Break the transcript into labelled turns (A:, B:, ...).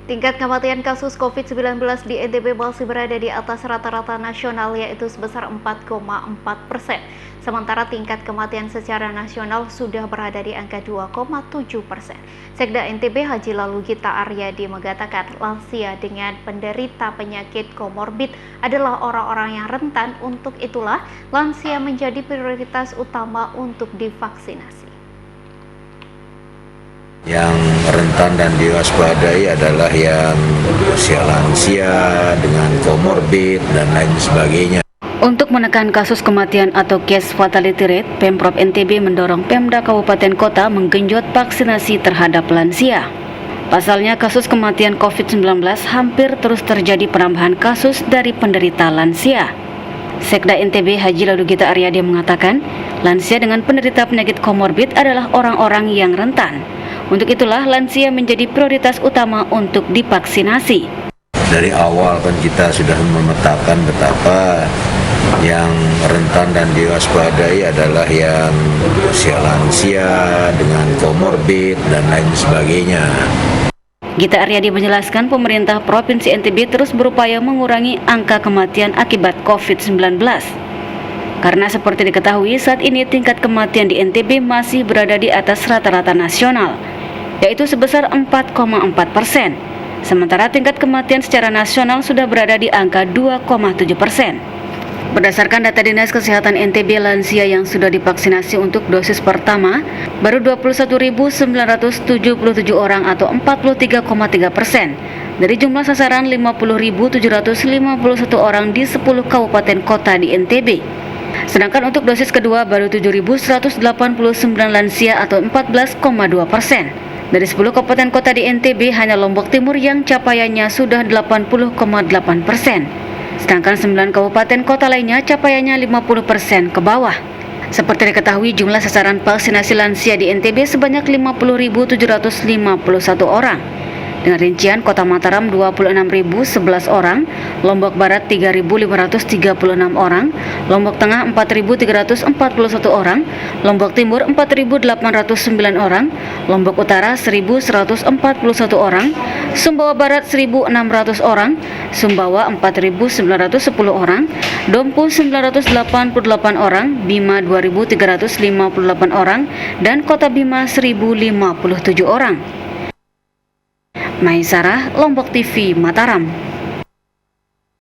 A: Tingkat kematian kasus COVID-19 di NTB masih berada di atas rata-rata nasional, yaitu sebesar 4,4%. Sementara tingkat kematian secara nasional sudah berada di angka 2,7%. Sekda NTB Haji Lalu Gita Aryadi mengatakan lansia dengan penderita penyakit komorbid adalah orang-orang yang rentan. Untuk itulah lansia menjadi prioritas utama untuk divaksinasi.
B: Yang rentan dan diwaspadai adalah yang usia lansia dengan komorbid dan lain sebagainya.
C: Untuk menekan kasus kematian atau case fatality rate, Pemprov NTB mendorong Pemda Kabupaten Kota menggenjot vaksinasi terhadap lansia. Pasalnya, kasus kematian COVID-19 hampir terus terjadi penambahan kasus dari penderita lansia. Sekda NTB Haji Lalu Gita Aryadi mengatakan, lansia dengan penderita penyakit komorbid adalah orang-orang yang rentan. Untuk itulah lansia menjadi prioritas utama untuk divaksinasi.
B: Dari awal kan kita sudah memetakan betapa yang rentan dan diwaspadai adalah yang usia lansia dengan komorbid dan lain sebagainya.
C: Gita Aryadi menjelaskan pemerintah Provinsi NTB terus berupaya mengurangi angka kematian akibat COVID-19. Karena seperti diketahui saat ini tingkat kematian di NTB masih berada di atas rata-rata nasional, yaitu sebesar 4,4%. Sementara tingkat kematian secara nasional sudah berada di angka 2,7%. Berdasarkan data Dinas Kesehatan NTB, lansia yang sudah divaksinasi untuk dosis pertama baru 21.977 orang atau 43,3% dari jumlah sasaran 50.751 orang di 10 kabupaten kota di NTB. Sedangkan untuk dosis kedua baru 7.189 lansia atau 14,2%. Dari 10 kabupaten kota di NTB, hanya Lombok Timur yang capaiannya sudah 80,8%. Sedangkan 9 kabupaten kota lainnya capaiannya 50% ke bawah. Seperti diketahui, jumlah sasaran vaksinasi lansia di NTB sebanyak 50.751 orang. Dengan rincian Kota Mataram 26.011 orang, Lombok Barat 3.536 orang, Lombok Tengah 4.341 orang, Lombok Timur 4.809 orang, Lombok Utara 1.141 orang, Sumbawa Barat 1.600 orang, Sumbawa 4.910 orang, Dompu 988 orang, Bima 2.358 orang, dan Kota Bima 1.057 orang. Maisarah, Lombok TV, Mataram.